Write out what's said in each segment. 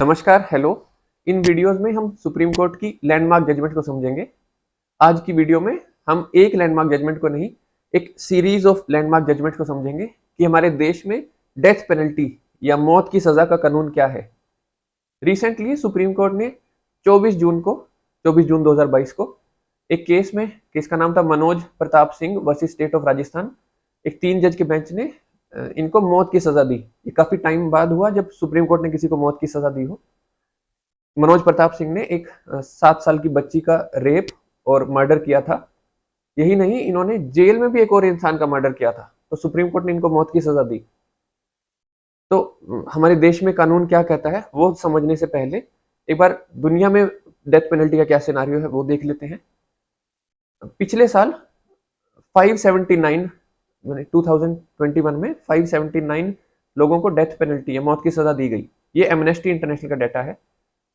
नमस्कार, हेलो। इन वीडियोस में हम सुप्रीम कोर्ट की लैंडमार्क जजमेंट को समझेंगे। आज की वीडियो में हम एक लैंडमार्क जजमेंट को नहीं, एक सीरीज ऑफ लैंडमार्क जजमेंट को समझेंगे कि हमारे देश में डेथ पेनल्टी या मौत की सजा का कानून क्या है। रिसेंटली सुप्रीम कोर्ट ने 24 जून 2022 को एक केस का नाम था Manoj Pratap Singh versus State of Rajasthan. एक 3 जज के बेंच ने इनको मौत की सजा दी। ये काफी टाइम बाद हुआ जब सुप्रीम कोर्ट ने किसी को मौत की सजा दी हो। मनोज प्रताप सिंह ने एक 7 साल की बच्ची का रेप और मर्डर किया था। यही नहीं, इन्होंने जेल में भी एक और इंसान का मर्डर किया था, तो सुप्रीम कोर्ट ने इनको मौत की सजा दी। तो हमारे देश में कानून क्या कहता है वो समझने से पहले एक बार दुनिया में डेथ पेनल्टी का क्या सिनारियो है वो देख लेते हैं। पिछले साल 579 मैंने 2021 में 579 लोगों को डेथ पेनल्टी या मौत की सजा दी गई। ये एमनेस्टी इंटरनेशनल का डाटा है।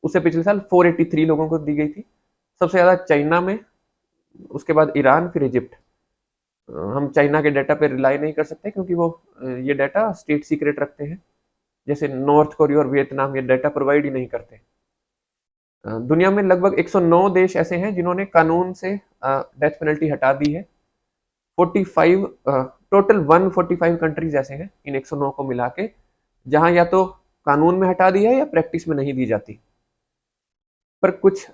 उससे पिछले साल 483 लोगों को दी गई थी। सबसे ज्यादा चाइना में, उसके बाद ईरान, फिर इजिप्ट। हम चाइना के डाटा पे रिलाई नहीं कर सकते क्योंकि वो ये डाटा स्टेट सीक्रेट रखते हैं। जैसे नॉर्थ कोरिया और वियतनाम ये डाटा प्रोवाइड ही नहीं करते। दुनिया में लगभग 109 देश ऐसे हैं जिन्होंने कानून से डेथ पेनल्टी हटा दी है। 45 टोटल 145 कंट्रीज ऐसे हैं इन 109 को मिला के जहां या तो कानून में हटा दी है या प्रैक्टिस में नहीं दी जाती। पर कुछ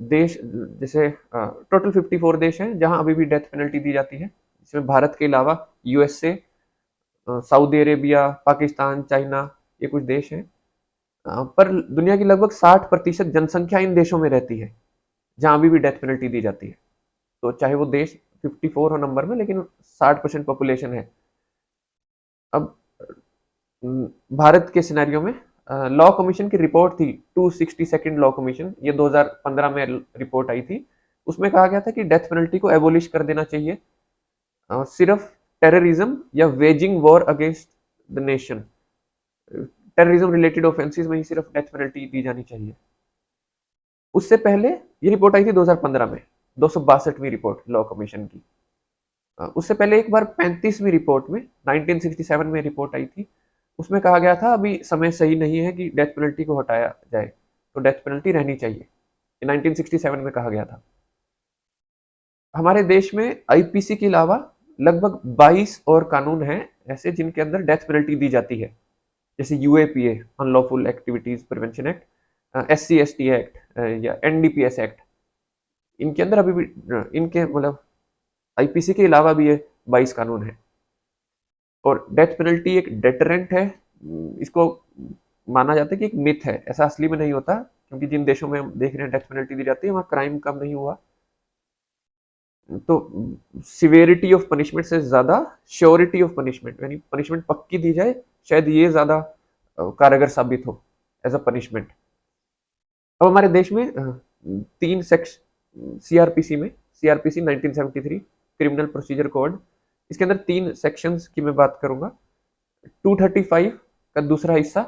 देश जैसे टोटल 54 देश हैं जहां अभी भी डेथ पेनल्टी दी जाती है, जिसमें भारत के अलावा USA, Saudi Arabia, Pakistan, China, ये कुछ देश हैं। पर दुनिया की लगभग 60% जनसंख्या इन देशों में रहती है जहां अभी भी डेथ पेनल्टी दी जाती है। तो चाहे वो देश 54 हो नंबर में, लेकिन 60% पॉपुलेशन है। अब भारत के सिनेरियो में लॉ कमीशन की रिपोर्ट थी 262nd लॉ कमीशन, ये 2015 में रिपोर्ट आई थी। उसमें कहा गया था कि डेथ पेनल्टी को एबोलिश कर देना चाहिए। सिर्फ टेररिज्म या waging war against the nation, terrorism related offences में ही सिर्फ डेथ पेनल्टी दी जानी चाहिए। उससे पहले ये रिपोर्ट आई थी 2015 में, 262वीं रिपोर्ट लॉ कमीशन की। उससे पहले एक बार 35वीं रिपोर्ट में 1967 में रिपोर्ट आई थी। उसमें कहा गया था अभी समय सही नहीं है कि डेथ पेनल्टी को हटाया जाए, तो डेथ पेनल्टी रहनी चाहिए। 1967 में कहा गया था। हमारे देश में आईपीसी के अलावा लगभग 22 और कानून हैं ऐसे जिनके अंदर डेथ पेनल्टी दी जाती है। जैसे UAPA, unlawful activities prevention act, SC ST act या एनडीपीएस एक्ट। इनके अंदर अभी भी इनके मतलब आईपीसी के अलावा भी ये 22 कानून है। और डेथ पेनल्टी एक डेटरेंट है। इसको माना जाता है कि एक मिथ है, ऐसा असली में नहीं होता, क्योंकि जिन देशों में हम देख रहे हैं डेथ पेनल्टी दी जाती है वहाँ क्राइम कम नहीं हुआ। तो सिवियरिटी ऑफ पनिशमेंट से ज्यादा श्योरिटी ऑफ पनिशमेंट, यानी पनिशमेंट पक्की दी जाए, शायद ये ज्यादा कारगर साबित हो एज अ पनिशमेंट। अब हमारे देश में 3 section CrPC 1973 criminal procedure code, इसके अंदर 3 सेक्शंस की मैं बात करूंगा। 235 का दूसरा हिस्सा,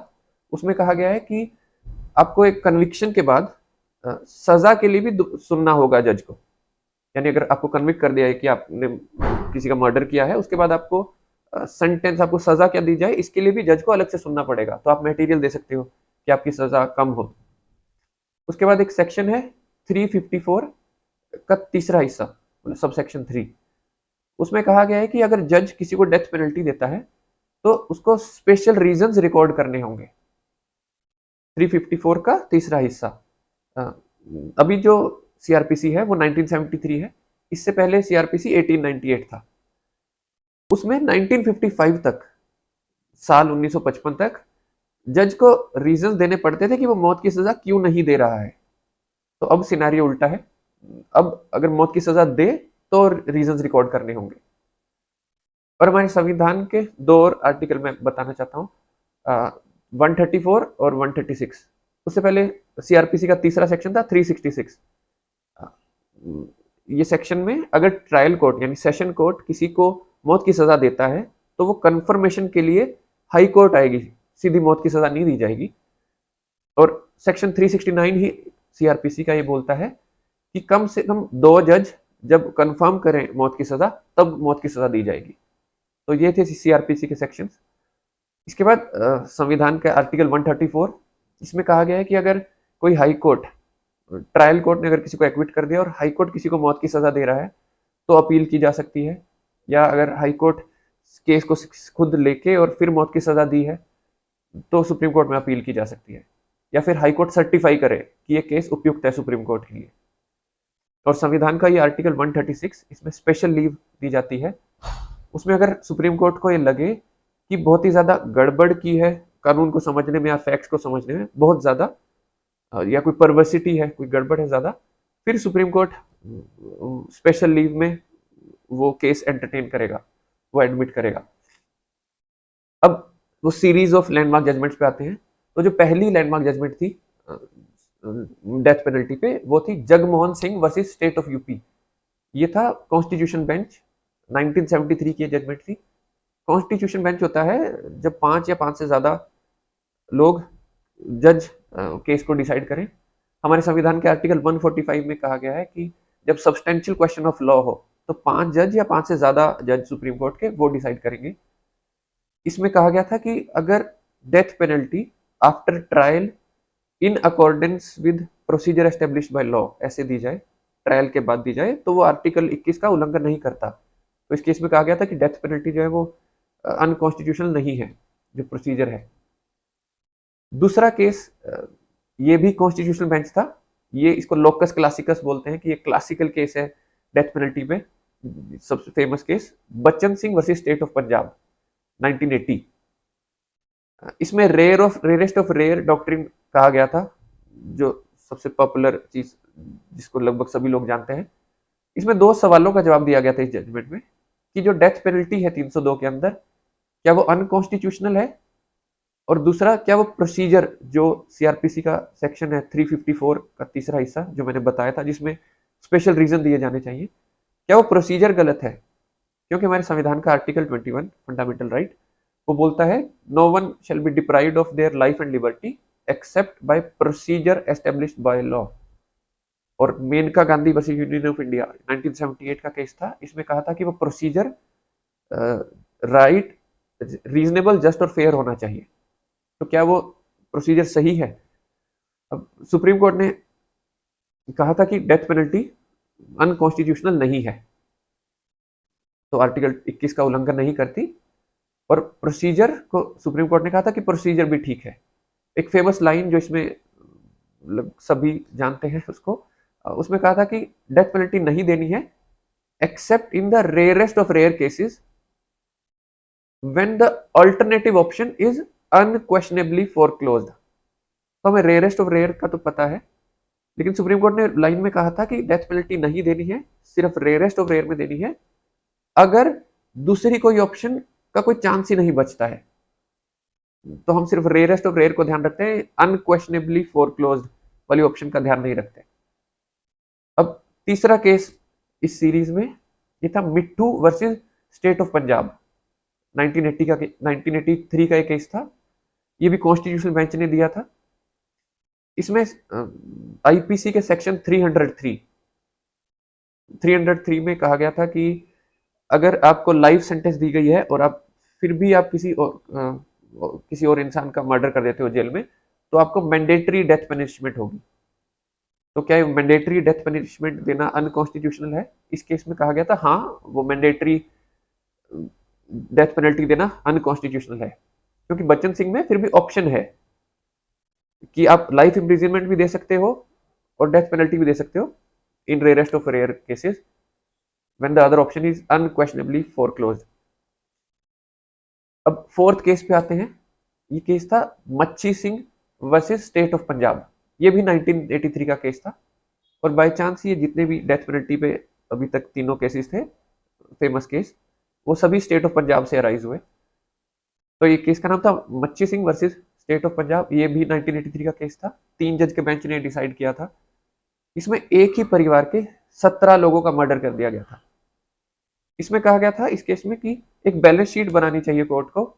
उसमें कहा गया है कि आपको एक कन्विक्शन के बाद सजा के लिए भी सुनना होगा जज को। यानी अगर आपको कन्विक्ट कर दिया है कि आपने किसी का मर्डर किया है, उसके बाद आपको सेंटेंस, आपको सजा क्या दी जाए, इसके लिए भी जज को अलग से सुनना पड़ेगा। तो आप मटेरियल दे सकते हो कि आपकी सजा कम हो। उसके बाद एक सेक्शन है 354 का तीसरा हिस्सा, मतलब सब सेक्शन 3। उसमें कहा गया है कि अगर जज किसी को डेथ पेनल्टी देता है तो उसको स्पेशल रीजंस रिकॉर्ड करने होंगे। 354 का तीसरा हिस्सा। अभी जो सीआरपीसी है वो 1973 है। इससे पहले सीआरपीसी 1898 था। उसमें 1955 तक, साल 1955 तक जज को रीजंस देने पड़ते थे कि वो मौत की सजा क्यों नहीं दे रहा है। तो अब सिनेरियो उल्टा है। अब अगर मौत की सजा दे तो रीजंस रिकॉर्ड करने होंगे। और हमारे संविधान के 2 और आर्टिकल मैं बताना चाहता हूँ, 134 और 136। उससे पहले सीआरपीसी का तीसरा सेक्शन था 366। ये सेक्शन में अगर ट्रायल कोर्ट यानी सेशन कोर्ट किसी को मौत की सजा देता है तो वो कंफर्मेशन के लिए हाई कोर्ट आएगी, सीधी मौत की सजा नहीं दी जाएगी। और सेक्शन 369 ही सीआरपीसी का ये बोलता है कि कम से कम 2 जज जब कंफर्म करें मौत की सजा, तब मौत की सजा दी जाएगी। तो ये थे सीआरपीसी के सेक्शंस। इसके बाद संविधान का आर्टिकल 134 इसमें कहा गया है कि अगर कोई हाई कोर्ट, ट्रायल कोर्ट ने अगर किसी को एक्विट कर दिया और हाई कोर्ट किसी को मौत की सजा दे रहा है तो अपील की जा सकती है, या अगर हाई कोर्ट केस को खुद लेके और फिर मौत की सजा दी है तो सुप्रीम कोर्ट में अपील की जा सकती है, या फिर हाई कोर्ट सर्टिफाई करे कि ये केस उपयुक्त है सुप्रीम कोर्ट के लिए। और संविधान का ये आर्टिकल 136, इसमें स्पेशल लीव दी जाती है। उसमें अगर सुप्रीम कोर्ट को ये लगे कि बहुत ही ज्यादा गड़बड़ की है कानून को समझने में या फैक्ट्स को समझने में बहुत ज्यादा, या कोई परवर्सिटी है, कोई गड़बड़ है ज्यादा, फिर सुप्रीम कोर्ट स्पेशल लीव में वो केस एंटरटेन करेगा, वो एडमिट करेगा। अब वो सीरीज ऑफ लैंडमार्क जजमेंट्स पे आते हैं। तो जो पहली लैंडमार्क जजमेंट थी डेथ पेनल्टी पे, वो थी Jagmohan Singh versus State of UP. ये था कॉन्स्टिट्यूशन बेंच, 1973 की जजमेंट थी। कॉन्स्टिट्यूशन बेंच होता है जब 5 या 5 से ज्यादा लोग जज केस को डिसाइड करें। हमारे संविधान के आर्टिकल 145 में कहा गया है कि जब सब्सटेंशियल क्वेश्चन ऑफ लॉ हो तो 5 जज या 5 से ज्यादा जज सुप्रीम कोर्ट के वो डिसाइड करेंगे। इसमें कहा गया था कि अगर death penalty after trial in accordance with procedure established by law ऐसे दी जाए, ट्रायल के बाद दी जाए, तो वो आर्टिकल 21 का उल्लंघन नहीं करता। तो इस केस में कहा गया था कि डेथ पेनल्टी जो है वो अनकॉन्स्टिट्यूशनल नहीं है, जो प्रोसीजर है। दूसरा केस, ये भी कॉन्स्टिट्यूशनल बेंच था। ये इसको लोकस क्लासिकस बोलते हैं कि ये क्लासिकल केस है डेथ पेनल्टी में। सबसे famous case Bachchan Singh versus State of Punjab 1980। इसमें रेयरेस्ट ऑफ रेयर डॉक्ट्रिन कहा गया था, जो सबसे पॉपुलर चीज जिसको लगभग सभी लोग जानते हैं। इसमें 2 सवालों का जवाब दिया गया था इस जजमेंट में कि जो डेथ पेनल्टी है 302 के अंदर, क्या वो अनकॉन्स्टिट्यूशनल है, और दूसरा क्या वो प्रोसीजर जो सीआरपीसी का सेक्शन है 354 का तीसरा हिस्सा जो मैंने बताया था जिसमें स्पेशल रीजन दिए जाने चाहिए, क्या वो प्रोसीजर गलत है। क्योंकि हमारे संविधान का आर्टिकल 21 फंडामेंटल राइट वो बोलता है no one shall be deprived of their life and liberty except by procedure established by law. और Maneka Gandhi versus Union of India 1978 का केस था। इसमें कहा था कि वो प्रोसीजर राइट, रीजनेबल, जस्ट और फेयर होना चाहिए। तो क्या वो प्रोसीजर सही है? अब सुप्रीम कोर्ट ने कहा था कि डेथ पेनल्टी अनकॉन्स्टिट्यूशनल नहीं है, तो आर्टिकल 21 का उल्लंघन नहीं करती। और प्रोसीजर को सुप्रीम कोर्ट ने कहा था कि प्रोसीजर भी ठीक है। एक फेमस लाइन जो इसमें सभी जानते हैं उसको, उसमें कहा था कि डेथ पेनल्टी नहीं देनी है except in the rarest of rare cases when the alternative option is unquestionably foreclosed. तो हमें रेयरेस्ट ऑफ रेयर का तो पता है, लेकिन सुप्रीम कोर्ट ने लाइन में कहा था कि डेथ पेनल्टी नहीं देनी है, सिर्फ रेयरेस्ट ऑफ रेयर में देनी है अगर दूसरी कोई ऑप्शन का कोई चांस ही नहीं बचता है। तो हम सिर्फ रेयरेस्ट ऑफ रेयर को ध्यान रखते हैं, अनक्वेश्चनेबली फोरक्लोज्ड वाली ऑप्शन का ध्यान नहीं रखते। अब तीसरा केस इस सीरीज में ये था मिट्ठू वर्सेस स्टेट ऑफ पंजाब 1983 का एक केस था। ये भी कॉन्स्टिट्यूशनल बेंच ने दिया था। इसमें आईपीसी के सेक्शन 303 में कहा गया था कि अगर आपको लाइफ सेंटेंस दी गई है और आप फिर भी आप किसी और इंसान का मर्डर कर देते हो जेल में, तो आपको मैंडेटरी डेथ पनिशमेंट होगी। तो क्या मैंडेटरी डेथ पनिशमेंट देना अनकॉन्स्टिट्यूशनल है? इस केस में कहा गया था हाँ, वो मैंडेटरी डेथ पेनल्टी देना अनकॉन्स्टिट्यूशनल है, क्योंकि बच्चन सिंह में फिर भी ऑप्शन है कि आप लाइफ इम्प्रिजनमेंट भी दे सकते हो और डेथ पेनल्टी भी दे सकते हो in rarest of rare cases when the other option is unquestionably foreclosed. अब फोर्थ केस पे आते हैं। ये केस था मच्छी Singh versus State of Punjab. ये भी 1983 का केस था, और बाय चांस ये जितने भी डेथ पेनल्टी पे अभी तक तीनों केसेस थे फेमस केस, वो सभी स्टेट ऑफ पंजाब से अराइज हुए। तो ये केस का नाम था मच्छी Singh versus State of Punjab. ये भी 1983 का केस था। 3 जज के बेंच ने डिसाइड किया था। इसमें एक ही परिवार के 17 लोगों का मर्डर कर दिया गया था। इसमें कहा गया था इस केस में कि एक बैलेंस शीट बनानी चाहिए कोर्ट को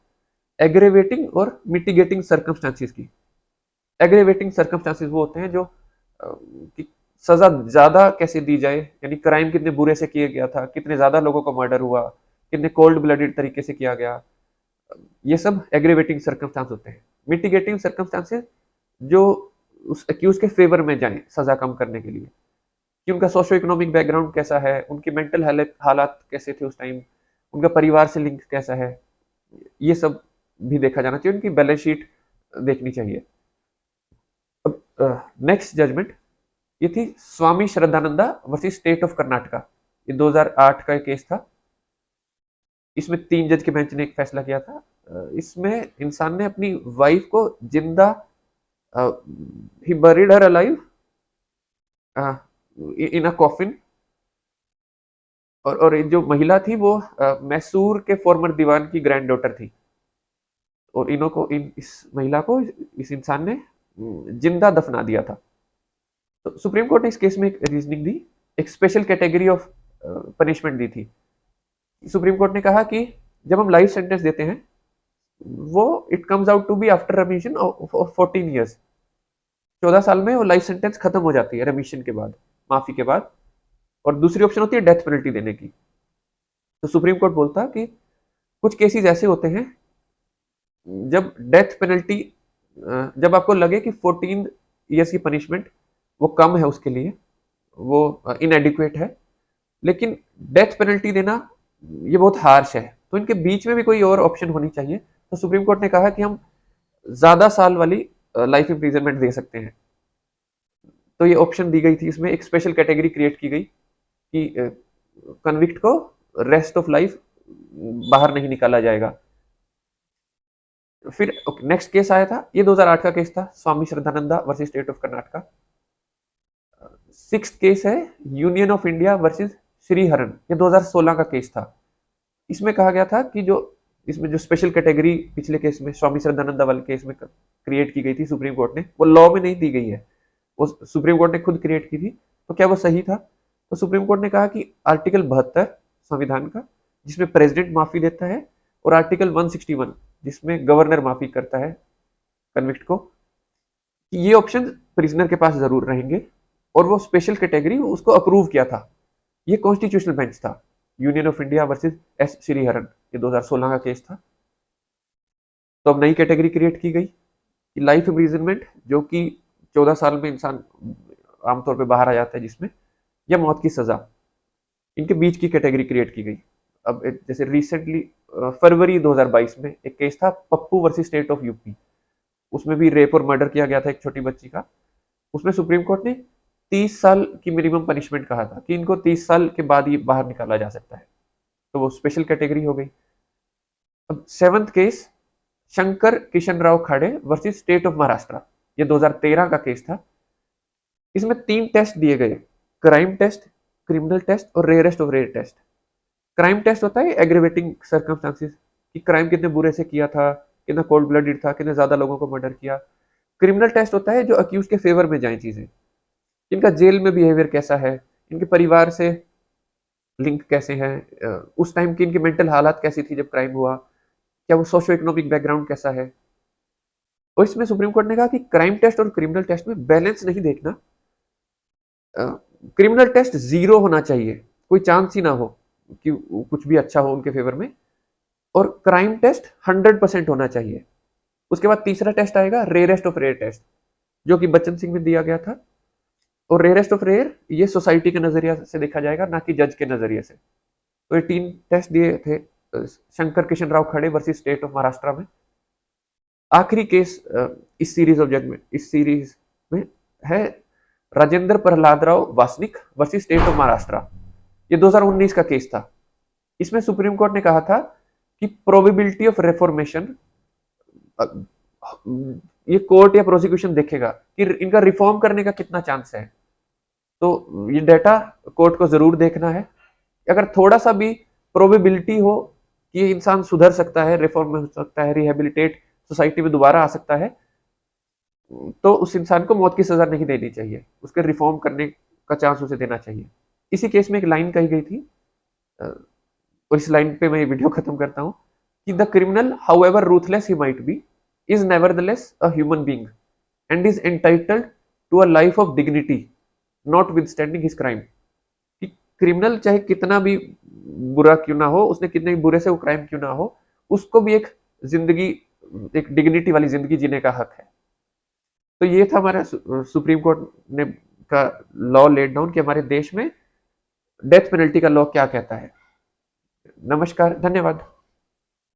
एग्रेवेटिंग और मिटिगेटिंग सर्कमस्टांसेस की। एग्रेवेटिंग सर्कमस्टांसेस वो होते हैं जो कि सजा ज्यादा कैसे दी जाए, यानी क्राइम कितने बुरे से किया गया था, कितने ज्यादा लोगों को मर्डर हुआ, कितने कोल्ड ब्लडेड तरीके से किया गया, ये सब एग्रेवेटिंग सर्कमस्टांस होते हैं। मिटिगेटिंग सर्कमस्टांसेस जो उस एक्यूज के फेवर में जाएं सजा कम करने के लिए, कि उनका सोशो इकोनॉमिक बैकग्राउंड कैसा है, उनकी मेंटल हालात कैसे थे उस टाइम, उनका परिवार से लिंक कैसा है, ये सब भी देखा जाना चाहिए, उनकी बैलेंस शीट देखनी चाहिए। अब नेक्स्ट जजमेंट ये थी स्वामी Shraddhananda versus State of Karnataka. ये 2008 का एक केस था। इसमें 3 जज के बेंच ने एक फैसला किया था। इसमें इंसान ने अपनी वाइफ को जिंदा, ही buried her alive in a coffin, और ये जो महिला थी वो मैसूर के फॉर्मर दीवान की ग्रैंड डॉटर थी, और इस महिला को इस इंसान ने जिंदा दफना दिया था। तो सुप्रीम कोर्ट ने इस केस में एक रीजनिंग दी, एक स्पेशल कैटेगरी ऑफ पनिशमेंट दी थी। सुप्रीम कोर्ट ने कहा कि जब हम लाइफ सेंटेंस देते हैं वो it comes out to be after remission of 14 years. 14 साल में वो लाइफ सेंटेंस खत्म हो जाती है रेमिशन के बाद, माफी के बाद, और दूसरी ऑप्शन होती है डेथ पेनल्टी देने की। तो सुप्रीम कोर्ट बोलता कि कुछ केसेस ऐसे होते हैं जब डेथ पेनल्टी, जब आपको लगे कि 14 ईयर्स की पनिशमेंट वो कम है उसके लिए, वो इनएडिक्वेट है, लेकिन डेथ पेनल्टी देना ये बहुत हार्श है, तो इनके बीच में भी कोई और ऑप्शन होनी चाहिए। तो सुप्रीम कोर्ट ने कहा कि हम ज्यादा साल वाली लाइफ इम्प्रिजनमेंट दे सकते हैं। तो ये ऑप्शन दी गई थी, इसमें एक स्पेशल कैटेगरी क्रिएट की गई कि कन्विक्ट को रेस्ट ऑफ लाइफ बाहर नहीं निकाला जाएगा। फिर नेक्स्ट केस आया था, ये 2008 का केस था, Swami Shraddhananda versus State of Karnataka. 6th case है Union of India versus Sriharan, ये 2016 का केस था। इसमें कहा गया था कि इसमें जो स्पेशल कैटेगरी पिछले केस में स्वामी श्रद्धानंदा वाले केस में क्रिएट की गई थी सुप्रीम कोर्ट ने, वो लॉ में नहीं दी गई है, वो सुप्रीम कोर्ट ने खुद क्रिएट की थी। तो क्या वो सही था? तो सुप्रीम कोर्ट ने कहा कि आर्टिकल 72 संविधान का, जिसमें प्रेसिडेंट माफी देता है, और आर्टिकल 161 जिसमें गवर्नर माफी करता है कन्विक्ट को, कि ये ऑप्शन प्रिजनर के पास जरूर रहेंगे, और वो स्पेशल कैटेगरी उसको अप्रूव किया था। ये कॉन्स्टिट्यूशनल बेंच था, union of India versus S Sriharan, ये 2016 का केस था। तो अब नई कैटेगरी क्रिएट की गई कि लाइफ इम्प्रिजनमेंट, जो कि 14 साल में इंसान आमतौर पे बाहर आ जाता है जिसमें, या मौत की सजा, इनके बीच की कैटेगरी क्रिएट की गई। अब जैसे रिसेंटली फरवरी 2022 में एक केस था Pappu versus State of UP, उसमें भी रेप और मर्डर किया गया था एक छोटी बच्ची का। उसमें सुप्रीम कोर्ट ने 30 साल की मिनिमम पनिशमेंट कहा था कि इनको 30 साल के बाद ही बाहर निकाला जा सकता है, तो वो स्पेशल कैटेगरी हो गई। अब 7th case Shankar Kishan Rao Khade versus State of Maharashtra, ये 2013 का केस था। इसमें 3 टेस्ट दिए गए, क्राइम टेस्ट, क्रिमिनल टेस्ट और rarest of rare test. Crime test होता है एग्रीवेटिंग सर्कमस्टांसेस, कि क्राइम कितने बुरे से किया था, कितना कोल्ड ब्लडेड था, कितने ज्यादा लोगों को मर्डर किया। क्रिमिनल टेस्ट होता है जो अक्यूज के फेवर में जाए चीजें, इनका जेल में बिहेवियर कैसा है, इनके परिवार से लिंक कैसे हैं, उस टाइम की इनकी मेंटल हालत कैसी थी जब क्राइम हुआ, क्या वो सोशो इकोनॉमिक बैकग्राउंड कैसा है। और इसमें सुप्रीम कोर्ट ने कहा कि क्राइम टेस्ट और क्रिमिनल टेस्ट में बैलेंस नहीं देखना। क्रिमिनल टेस्ट 0 होना चाहिए, कोई चांस ही ना हो कि कुछ भी अच्छा हो उनके फेवर में, और क्राइम टेस्ट 100% होना चाहिए। उसके बाद तीसरा टेस्ट आएगा रेयरेस्ट ऑफ रेयर टेस्ट, जो कि बच्चन सिंह में दिया गया था। और रेयरेस्ट ऑफ रेयर ये सोसाइटी के नजरिया से देखा जाएगा, ना कि जज के नजरिए से। तो ये 3 टेस्ट दिए थे शंकर किशन राव खड़े वर्सेस स्टेट ऑफ महाराष्ट्र में। आखिरी केस इस सीरीज ऑफ जजमेंट, इस सीरीज में है Rajendra Prahlad Rao Wasnik versus State of Maharashtra, ये 2019 का केस था। इसमें सुप्रीम कोर्ट ने कहा था कि प्रोबेबिलिटी ऑफ रिफॉर्मेशन, ये कोर्ट या प्रोसिक्यूशन देखेगा कि इनका रिफॉर्म करने का कितना चांस है। तो ये डेटा कोर्ट को जरूर देखना है। अगर थोड़ा सा भी प्रोबेबिलिटी हो कि ये इंसान सुधर सकता है, रिफॉर्म में हो सकता है, रिहेबिलिटेट सोसाइटी में दोबारा आ सकता है, तो उस इंसान को मौत की सजा नहीं देनी चाहिए, उसके रिफॉर्म करने का चांस उसे देना चाहिए। इसी केस में एक लाइन कही गई थी, और इस लाइन पे मैं ये वीडियो खत्म करता हूँ, कि the criminal however ruthless he might be is nevertheless a human being and is entitled to a life of dignity not withstanding his crime. कि क्रिमिनल चाहे कितना भी बुरा क्यों ना हो, उसने कितने भी बुरे से वो क्राइम क्यों ना हो, उसको भी एक जिंदगी, एक डिग्निटी वाली जिंदगी जीने का हक है। तो ये था हमारा सुप्रीम कोर्ट ने का लॉ लेड डाउन कि हमारे देश में डेथ पेनल्टी का लॉ क्या कहता है। नमस्कार, धन्यवाद।